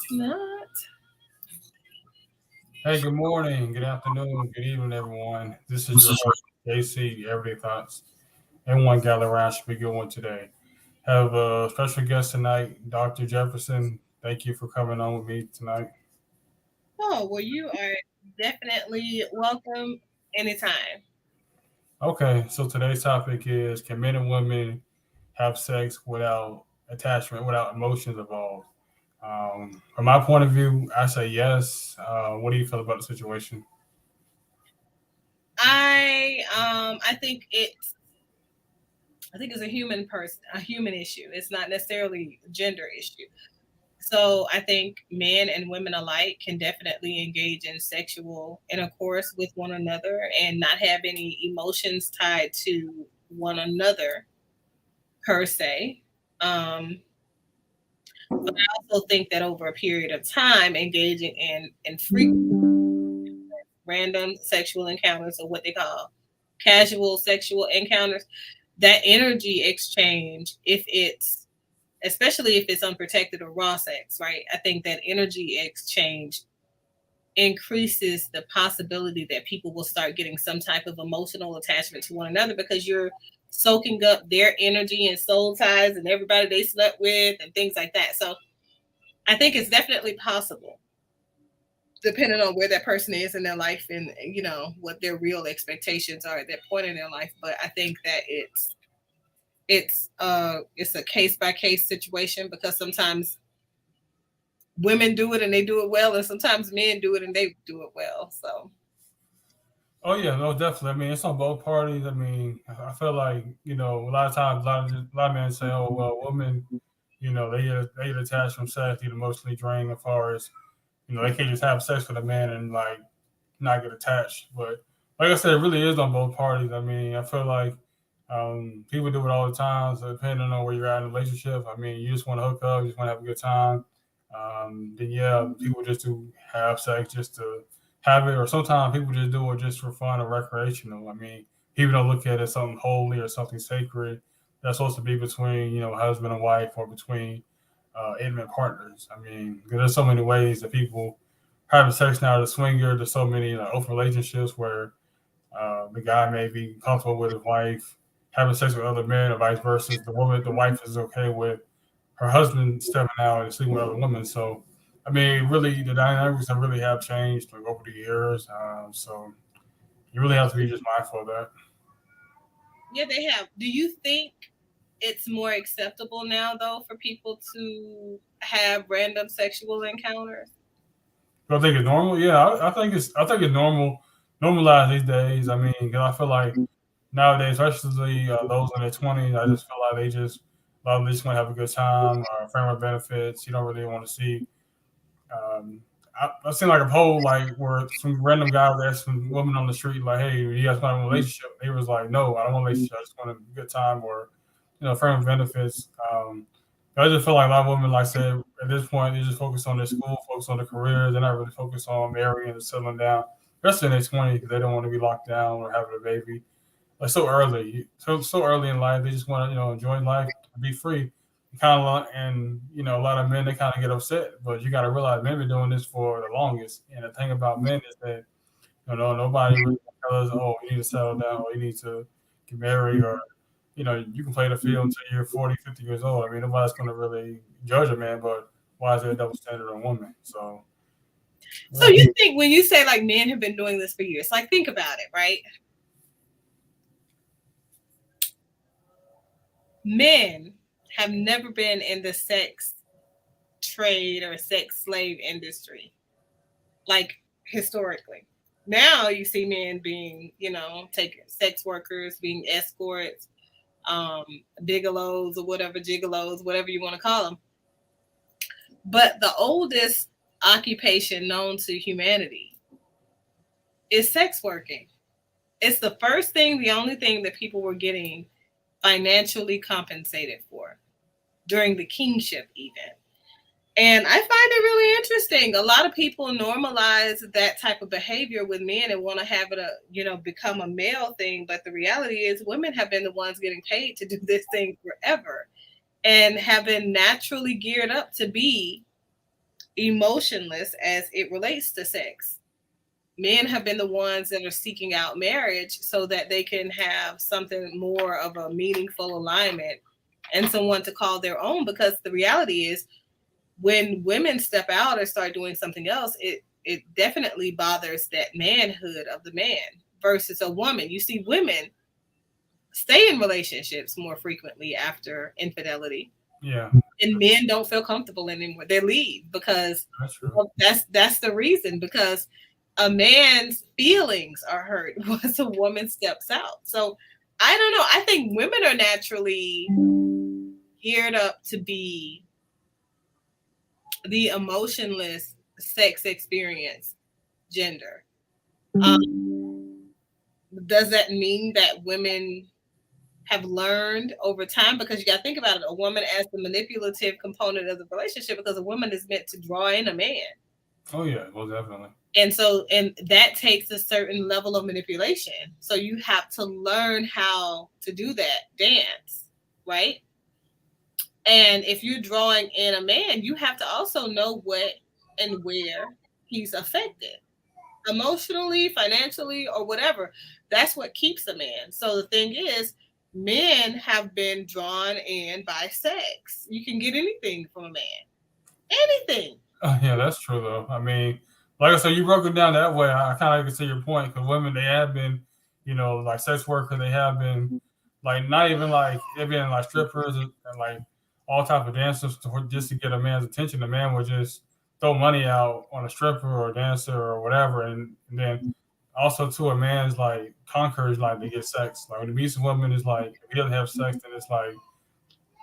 It's not. Hey, good morning, good afternoon, good evening, everyone. This is your host, JC, Everyday Thoughts. Everyone gather around should be a good one today. Have a special guest tonight, Dr. Jefferson. Thank you for coming on with me tonight. Oh, well, you are definitely welcome anytime. Okay, so today's topic is, can men and women have sex without attachment, without emotions involved? From my point of view, I say yes. What do you feel about the situation? I think it's a human issue. It's not necessarily a gender issue. So I think men and women alike can definitely engage in sexual intercourse with one another and not have any emotions tied to one another per se. Um, but I also think that over a period of time, engaging in frequent random sexual encounters, or what they call casual sexual encounters, that energy exchange, if it's especially if it's unprotected or raw sex, right? I think that energy exchange increases the possibility that people will start getting some type of emotional attachment to one another because you're soaking up their energy and soul ties and everybody they slept with and things like that. So I think it's definitely possible, depending on where that person is in their life and what their real expectations are at that point in their life. But I think that it's a case by case situation because sometimes women do it and they do it well, and sometimes men do it and they do it well. So Oh yeah, no, definitely. I mean, it's on both parties. I mean, I feel like a lot of times, a lot of men say, "Oh well, women, they get attached from sex, get emotionally drained as far as they can't just have sex with a man and like not get attached." But like I said, it really is on both parties. I mean, I feel like people do it all the time. So depending on where you're at in a relationship, I mean, you just want to hook up, you just want to have a good time. Then yeah, people just do have sex just to have it, or sometimes people just do it just for fun or recreational. I mean, people don't look at it as something holy or something sacred that's supposed to be between husband and wife or between intimate partners. I mean, 'cause there's so many ways that people having sex now. The swinger, there's so many like open relationships where the guy may be comfortable with his wife having sex with other men, or vice versa. The wife is okay with her husband stepping out and sleeping with other women. So, I mean, really, the dynamics have really have changed like over the years. So you really have to be just mindful of that. yeah, they have. Do you think it's more acceptable now though for people to have random sexual encounters? Do I think it's normal? Yeah, I think it's normalized these days. I mean, 'cause I feel like nowadays, especially those in their 20s, I just feel like a lot of them just want to have a good time, family benefits. You don't really want to see. Um, I've seen like a poll like where some random guy was asking some woman on the street like, "Hey, you guys want a relationship?" He was like, "No, I don't want a relationship. I just want a good time or family benefits." I just feel like a lot of women, like I said, at this point, they just focus on their school, focus on their career. They're not really focused on marrying and settling down, especially in their 20s, because they don't want to be locked down or having a baby like so early, so early in life. They just want to enjoy life, be free. Kind of, and a lot of men they kind of get upset, but you got to realize men been doing this for the longest. And the thing about men is that nobody really tells us, oh, you need to settle down or you need to get married or you can play the field until you're 40, 50 years old. I mean, nobody's going to really judge a man, but why is there a double standard on women? So, So yeah. you think when you say like men have been doing this for years, like think about it, right? Men have never been in the sex trade or sex slave industry, like historically. Now you see men being, taking sex workers, being escorts, um, bigelows or whatever, gigolos, whatever you want to call them. But the oldest occupation known to humanity is sex working. It's the first thing, the only thing that people were getting financially compensated for during the kingship, even. And I find it really interesting. A lot of people normalize that type of behavior with men and want to have it become a male thing. But the reality is, women have been the ones getting paid to do this thing forever and have been naturally geared up to be, emotionless as it relates to sex. Men have been the ones that are seeking out marriage so that they can have something more of a meaningful alignment and someone to call their own. Because the reality is, when women step out or start doing something else, it definitely bothers that manhood of the man versus a woman. You see women stay in relationships more frequently after infidelity, Yeah, and men don't feel comfortable anymore. They leave because that's true. that's the reason, because a man's feelings are hurt once a woman steps out. So I don't know. I think women are naturally geared up to be the emotionless sex experience gender. Does that mean that women have learned over time? Because you got to think about it, a woman as the manipulative component of the relationship, because a woman is meant to draw in a man. Oh yeah, well definitely. And so, and that takes a certain level of manipulation. So you have to learn how to do that dance, right? And if you're drawing in a man, you have to also know what and where he's affected emotionally, financially, or whatever. That's what keeps a man. So the thing is, men have been drawn in by sex. You can get anything from a man, anything. Yeah, that's true though. I mean, like I said, you broke it down that way. I kind of can see your point because women they have been, like sex workers. They have been like not even like they've been like strippers and like all type of dancers just to get a man's attention. The man would just throw money out on a stripper or a dancer or whatever, and then also too a man's like conquers like to get sex. Like when he meets a woman, is like if he doesn't have sex, then it's like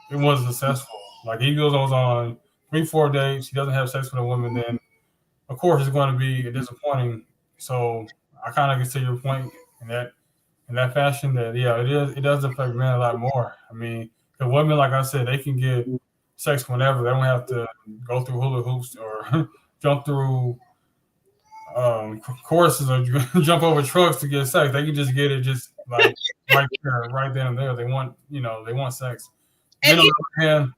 it wasn't successful. Like he goes on 3, 4 dates, he doesn't have sex with a woman, then of course it's going to be disappointing. So I kind of can see your point in that fashion. That yeah, it does affect men a lot more. I mean, the women, like I said, they can get sex whenever. They don't have to go through hula hoops or jump through courses or jump over trucks to get sex. They can just get it just like right there, right then and there. They want sex. And Men on even the other hand,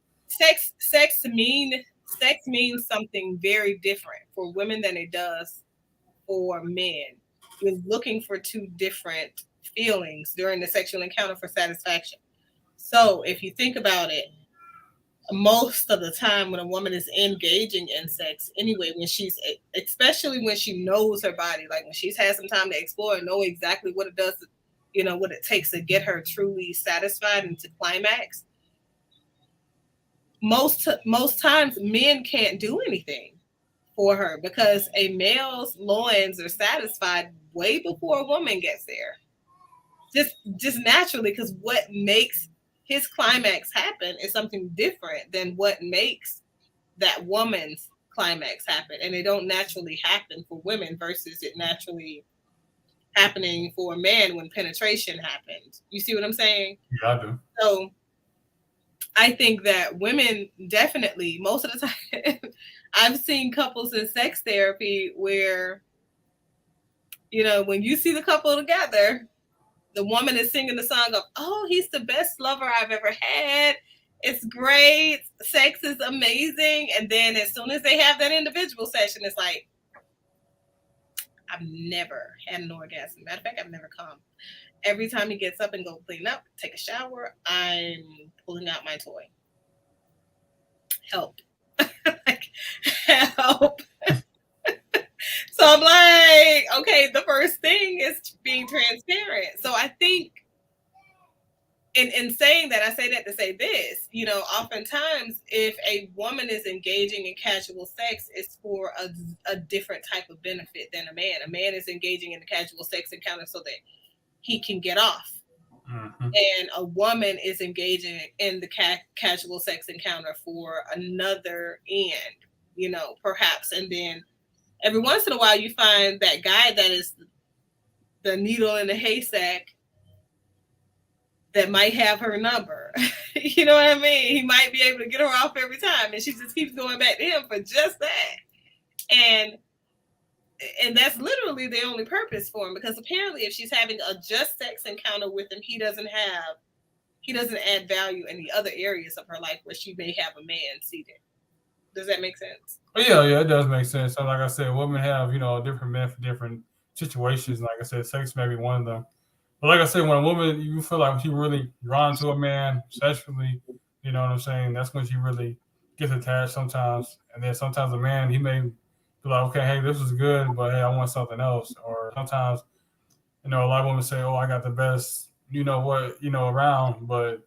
sex means something very different for women than it does for men. You're looking for two different feelings during the sexual encounter for satisfaction. So if you think about it, most of the time when a woman is engaging in sex anyway, when she's especially when she knows her body, like when she's had some time to explore and know exactly what it does, what it takes to get her truly satisfied and to climax, most times men can't do anything for her because a male's loins are satisfied way before a woman gets there, just naturally, because what makes his climax happen is something different than what makes that woman's climax happen, and they don't naturally happen for women versus it naturally happening for a man when penetration happens. You see what I'm saying? yeah, I do. So I think that women definitely, most of the time, I've seen couples in sex therapy where, when you see the couple together, the woman is singing the song of, "Oh, he's the best lover I've ever had. It's great. Sex is amazing." And then as soon as they have that individual session, it's like, "I've never had an orgasm. Matter of fact, I've never come. Every time he gets up and go clean up, take a shower, I'm pulling out my toy. Help." Like, help. So I'm like, okay, the first thing is being transparent. So I think in saying that, I say that to say this, oftentimes if a woman is engaging in casual sex, it's for a different type of benefit than a man. A man is engaging in the casual sex encounter so that he can get off. Mm-hmm. And a woman is engaging in the casual sex encounter for another end, perhaps. And then every once in a while, you find that guy that is the needle in the haystack that might have her number. You know what I mean? He might be able to get her off every time, and she just keeps going back to him for just that. And that's literally the only purpose for him, because apparently if she's having a just sex encounter with him, he doesn't add value in the other areas of her life where she may have a man seated. Does that make sense? But yeah, yeah, it does make sense. So, like I said, women have different men for different situations. Like I said, sex may be one of them. But like I said, when a woman you feel like she really drawn to a man sexually, you know what I'm saying? That's when she really gets attached sometimes. And then sometimes a man he may be like, okay, hey, this was good, but hey, I want something else. Or sometimes a lot of women say, oh, I got the best, around, but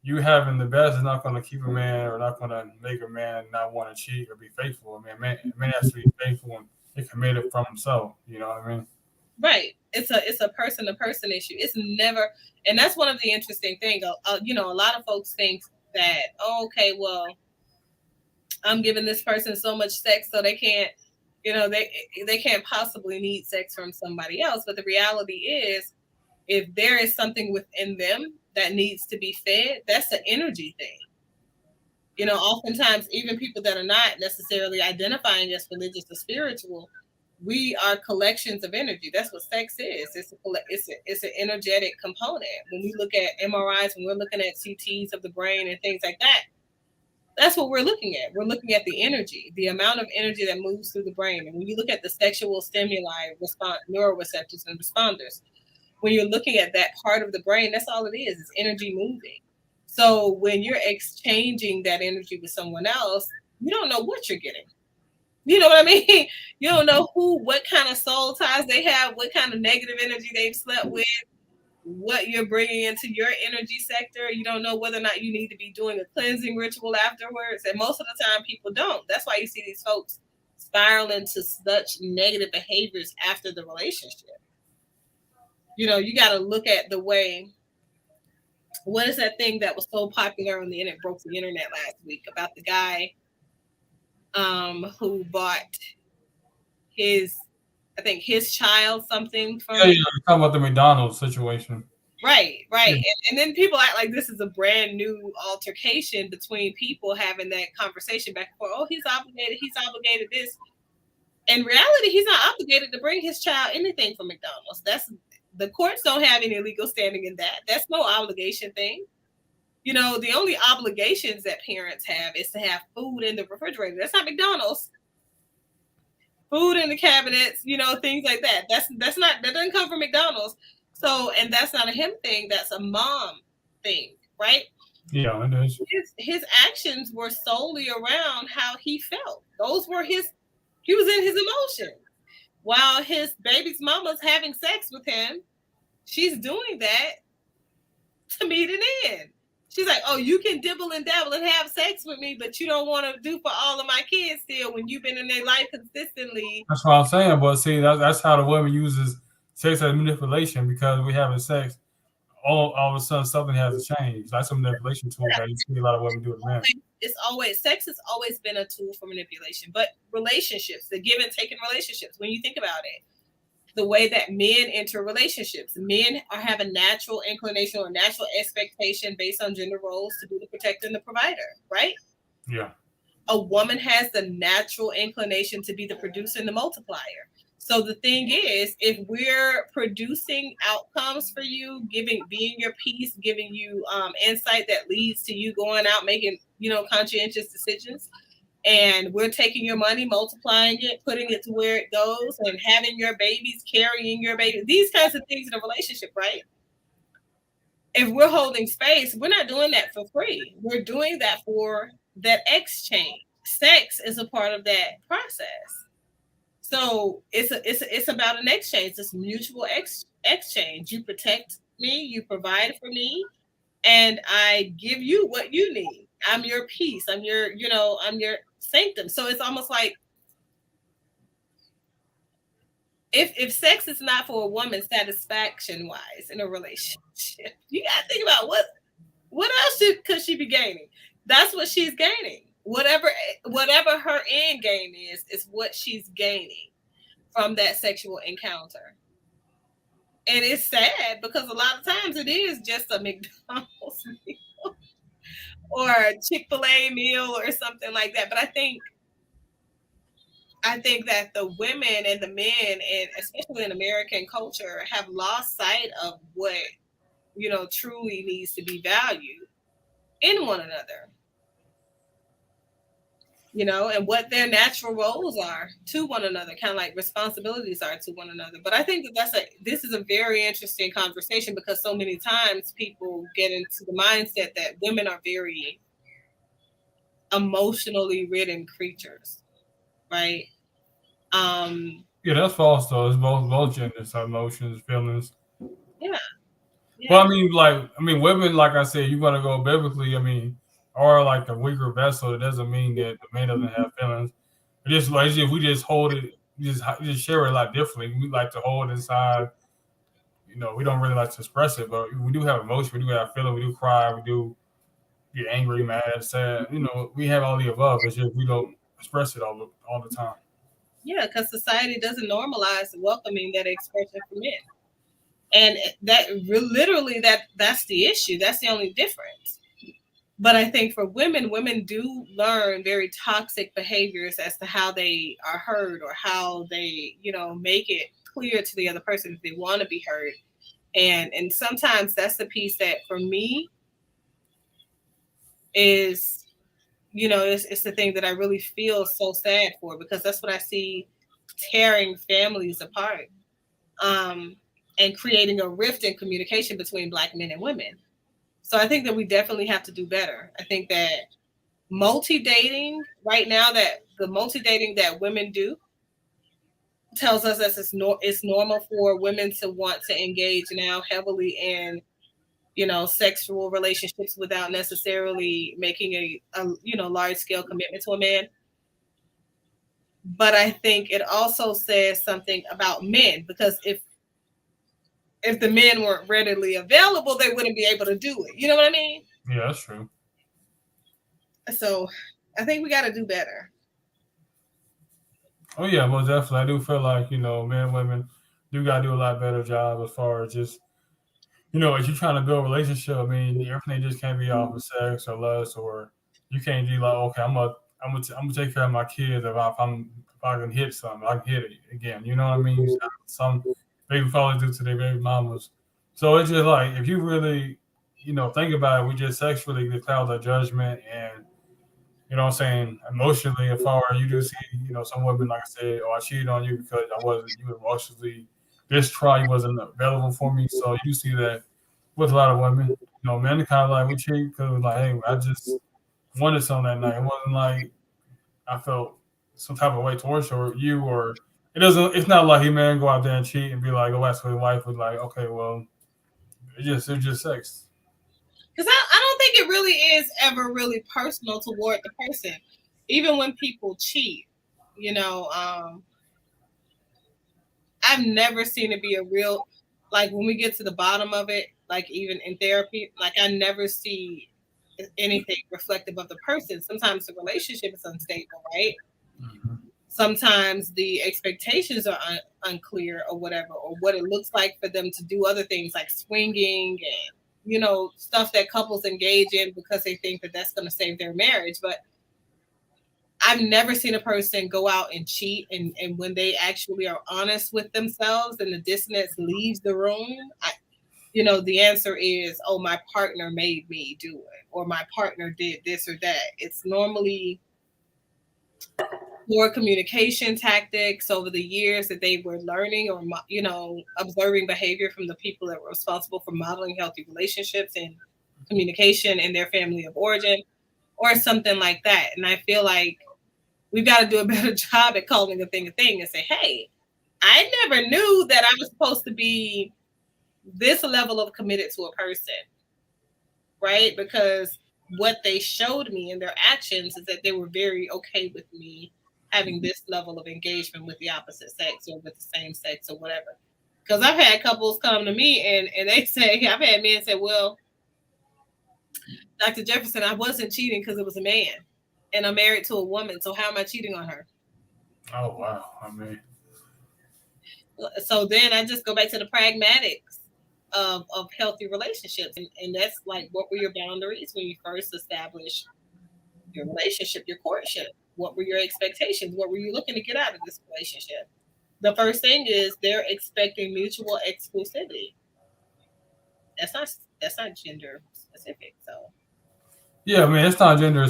you having the best is not going to keep a man or not going to make a man not want to cheat or be faithful. I mean, a man has to be faithful and committed from himself. You know what I mean? Right. It's a person to person issue. It's never, and that's one of the interesting things. A lot of folks think that, oh, okay, well, I'm giving this person so much sex, so they can't, they can't possibly need sex from somebody else. But the reality is, if there is something within them that needs to be fed, that's an energy thing. Oftentimes, even people that are not necessarily identifying as religious or spiritual, we are collections of energy. That's what sex is. It's an energetic component. When we look at MRIs, when we're looking at CTs of the brain and things like that, that's what we're looking at. We're looking at the energy, the amount of energy that moves through the brain. And when you look at the sexual stimuli, neuroreceptors and responders, when you're looking at that part of the brain, that's all it is. It's energy moving. So when you're exchanging that energy with someone else, you don't know what you're getting. You know what I mean? You don't know what kind of soul ties they have, what kind of negative energy they've slept with, what you're bringing into your energy sector. You don't know whether or not you need to be doing a cleansing ritual afterwards. And most of the time, people don't. That's why you see these folks spiral into such negative behaviors after the relationship. You got to look at the way. What is that thing that was so popular on the internet, broke the internet last week, about the guy who bought his, I think his child something Yeah, from. yeah. You're talking about the McDonald's situation. Right, right. Yeah. And then people act like this is a brand new altercation between people having that conversation back and forth. Oh, he's obligated this. In reality, he's not obligated to bring his child anything from McDonald's. That's the courts don't have any legal standing in that. That's no obligation thing. The only obligations that parents have is to have food in the refrigerator. That's not McDonald's. Food in the cabinets, things like that. That doesn't come from McDonald's. So, and that's not a him thing. That's a mom thing, right? Yeah, it is. His actions were solely around how he felt. Those were his. He was in his emotions. While his baby's mama's having sex with him, she's doing that to meet an end. She's like, oh, you can dibble and dabble and have sex with me, but you don't want to do for all of my kids still when you've been in their life consistently. That's what I'm saying. But see, that's how the woman uses sex as manipulation because we having sex. All of a sudden, something has to change. That's a manipulation tool that you see a lot of women do with men. Sex has always been a tool for manipulation, but relationships, the give and take in relationships, when you think about it, the way that men enter relationships, men have a natural inclination or natural expectation based on gender roles to be the protector and the provider, right? Yeah. A woman has the natural inclination to be the producer and the multiplier. So the thing is, if we're producing outcomes for you, being your peace, giving you insight that leads to you going out making conscientious decisions, and we're taking your money, multiplying it, putting it to where it goes, and having your babies, carrying your baby, these kinds of things in a relationship, right? If we're holding space, we're not doing that for free. We're doing that for that exchange. Sex is a part of that process. So it's about an exchange. It's mutual exchange. You protect me, you provide for me, and I give you what you need. I'm your peace. I'm your sanctum. So it's almost like if sex is not for a woman satisfaction wise in a relationship, you gotta think about what else could she be gaining? That's what she's gaining. Whatever her end game is what she's gaining from that sexual encounter. And it's sad because a lot of times it is just a McDonald's meal or a Chick-fil-A meal or something like that. But I think that the women and the men, and especially in American culture, have lost sight of what truly needs to be valued in one another. and what their natural roles are to one another, kind of like responsibilities are to one another. But I think that this is a very interesting conversation because so many times people get into the mindset that women are very emotionally ridden creatures, right? Um, Yeah, that's false though. It's both genders have emotions, feelings. yeah, yeah, But I mean, women, like I said, you want to go biblically. I mean, are like the weaker vessel. It doesn't mean that the man doesn't have feelings. It just like if we just hold it, just share it a lot differently. We like to hold it inside. We don't really like to express it, but we do have emotion. We do have feeling. We do cry. We do get angry, mad, sad. We have all the above. It's just we don't express it all the time. yeah, because society doesn't normalize welcoming that expression for men. And literally that's the issue. That's the only difference. But I think for women do learn very toxic behaviors as to how they are heard, or how they, make it clear to the other person if they want to be heard. And sometimes that's the piece that for me is, it's the thing that I really feel so sad for, because that's what I see tearing families apart, um, and creating a rift in communication between Black men and women. So I think that we definitely have to do better. I think that multi dating right now, that the multi dating that women do tells us that it's normal for women to want to engage now heavily in, sexual relationships without necessarily making a large scale commitment to a man. But I think it also says something about men, because if the men weren't readily available, they wouldn't be able to do it. You know what I mean? Yeah, that's true. So I think we got to do better. Oh yeah, most definitely. I do feel like men and women do gotta do a lot better job as far as just if you're trying to build a relationship. I mean, everything just can't be off of sex or lust, or you can't be like, okay, I'm gonna take care of my kids if I can hit something, I can hit it again. You know what I mean? Some baby fathers do to their baby mamas. So it's just like if you really think about it, we just sexually cloud our judgment, and what I'm saying, emotionally, as far as you do see, some women, like I said, oh, I cheated on you because you were emotionally distraught, you wasn't available for me. So you see that with a lot of women. Men kind of like, we cheat because it was like, hey, I just wanted something that night. It wasn't like I felt some type of way towards you, or it's not like he man go out there and cheat and be like, go ask his wife, was like, okay, well, it's just sex. Because I don't think it really is ever really personal toward the person. Even when people cheat, you know, um, I've never seen it be a real, like when we get to the bottom of it, like even in therapy, like I never see anything reflective of the person. Sometimes the relationship is unstable, right? Mm-hmm. Sometimes the expectations are unclear, or whatever, or what it looks like for them to do other things like swinging and, stuff that couples engage in because they think that that's going to save their marriage. But I've never seen a person go out and cheat, and when they actually are honest with themselves and the dissonance leaves the room, the answer is, oh, my partner made me do it, or my partner did this or that. It's normally poor communication tactics over the years that they were learning, or observing behavior from the people that were responsible for modeling healthy relationships and communication in their family of origin, or something like that. And I feel like we've got to do a better job at calling a thing and say, hey, I never knew that I was supposed to be this level of committed to a person, right? Because what they showed me in their actions is that they were very okay with me having this level of engagement with the opposite sex, or with the same sex, or whatever. Because I've had couples come to me and they say, I've had men say, well, Dr. Jefferson, I wasn't cheating because it was a man, and I'm married to a woman. So how am I cheating on her? Oh wow, I mean, So then I just go back to the pragmatics of healthy relationships. And that's like, what were your boundaries when you first established your relationship, your courtship? What were your expectations? What were you looking to get out of this relationship? The first thing is they're expecting mutual exclusivity. That's not that's not gender specific. So yeah, I mean, it's not gender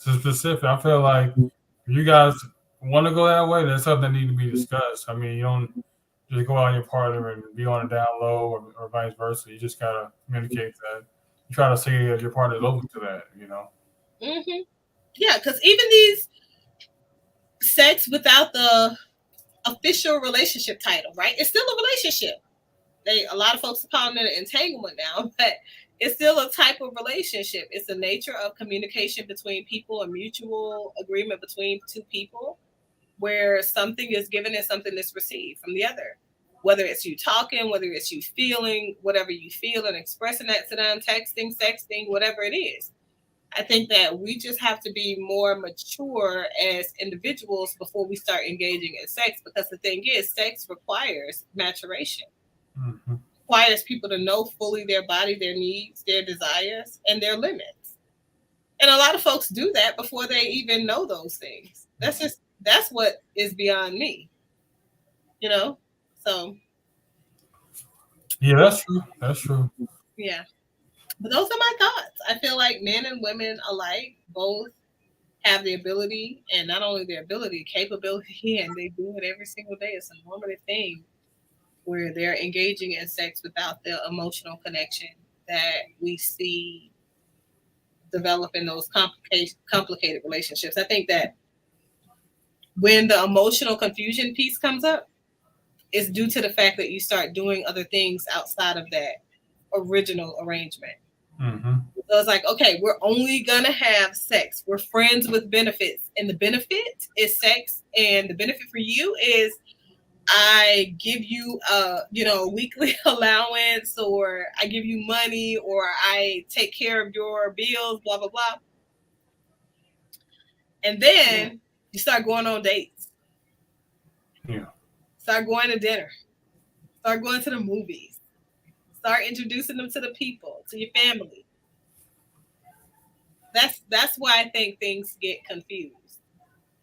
So specific. I feel like if you guys want to go that way, that's something that need to be discussed. I mean, you don't just go out on your partner and be on a down low, or vice versa. You just gotta communicate that. You try to see if your partner is open to that. You know. Hmm. Yeah, because even these sex without the official relationship title, right? It's still a relationship. A lot of folks are calling it an entanglement now, but it's still a type of relationship. It's the nature of communication between people, a mutual agreement between two people, where something is given and something is received from the other. Whether it's you talking, whether it's you feeling, whatever you feel and expressing that to them, texting, sexting, whatever it is. I think that we just have to be more mature as individuals before we start engaging in sex, because the thing is, sex requires maturation, Mm-hmm. requires people to know fully their body, their needs, their desires, and their limits. And a lot of folks do that before they even know those things. That's what is beyond me, you know? So, Yeah, that's true. That's true. yeah. But those are my thoughts. I feel like men and women alike both have the ability, and not only the ability, capability, and they do it every single day. It's a normative thing where they're engaging in sex without the emotional connection that we see develop in those complicated relationships. I think that when the emotional confusion piece comes up, it's due to the fact that you start doing other things outside of that original arrangement. Mm-hmm. So it's like, okay, we're only gonna have sex. We're friends with benefits, and the benefit is sex, and the benefit for you is I give you weekly allowance, or I give you money, or I take care of your bills, blah blah blah. And then you start going on dates, Yeah. start going to dinner, start going to the movies, start introducing them to the people, to your family. That's why I think things get confused.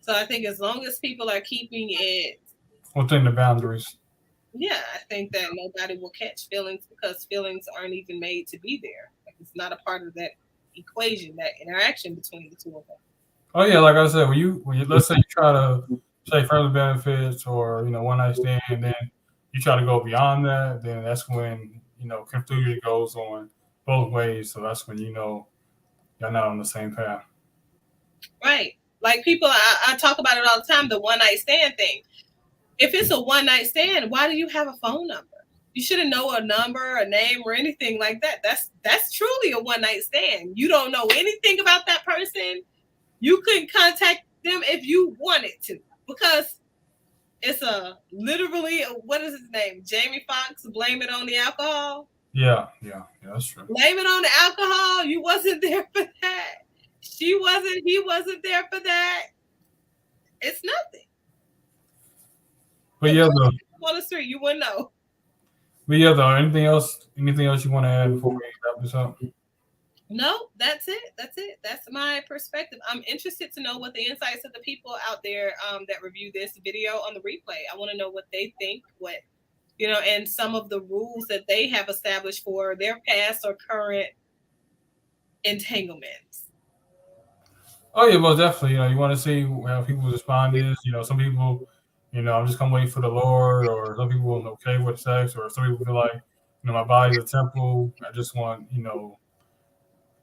So I think as long as people are keeping it, Within the boundaries. yeah, I think that nobody will catch feelings, because feelings aren't even made to be there. Like, it's not a part of that equation, that interaction between the two of them. Oh yeah, like I said, when you let's say you try to say further benefits, or one night stand, and then you try to go beyond that, then that's when confusion goes on both ways. So that's when you're not on the same path. Right. Like people, I talk about it all the time, the one night stand thing. If it's a one night stand, why do you have a phone number? You shouldn't know a number, a name, or anything like that. That's truly a one night stand. You don't know anything about that person. You couldn't contact them if you wanted to, because it's a literally, what is his name? Jamie Foxx, blame it on the alcohol. Yeah, yeah, yeah, that's true. Blame it on the alcohol. You wasn't there for that. She wasn't, he wasn't there for that. It's nothing. But yeah, though. On the street, you wouldn't know. But yeah, though. Anything else? Anything else you want to add before we wrap this up? No, that's it. That's it. That's my perspective. I'm interested to know what the insights of the people out there that review this video on the replay. I want to know what they think, and some of the rules that they have established for their past or current entanglements. Oh yeah, most definitely. You want to see how people's response is. Some people, I'm just gonna wait for the Lord, or some people are okay with sex, or some people feel like, my body's a temple. I just want,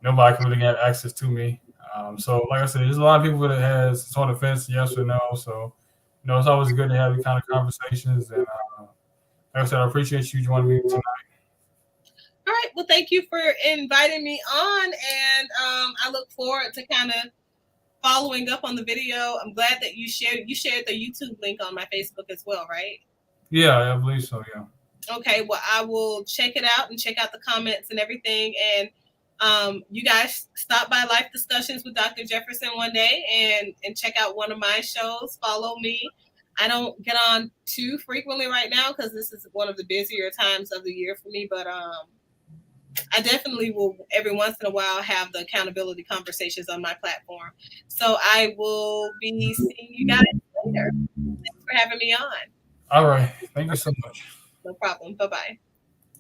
nobody can really get access to me. So, like I said, there's a lot of people that has it's on the fence, yes or no. So, it's always good to have these kind of conversations. And like I said, I appreciate you joining me tonight. All right. Well, thank you for inviting me on, and I look forward to kind of following up on the video. I'm glad that you shared the YouTube link on my Facebook as well, right? Yeah, I believe so. Yeah. Okay, well, I will check it out and check out the comments and everything. And you guys stop by Life Discussions with Dr. Jefferson one day and check out one of my shows. Follow me. I don't get on too frequently right now because this is one of the busier times of the year for me, but I definitely will every once in a while have the accountability conversations on my platform. So I will be seeing you guys later. Thanks for having me on. All right. Thank you so much. No problem. Bye bye.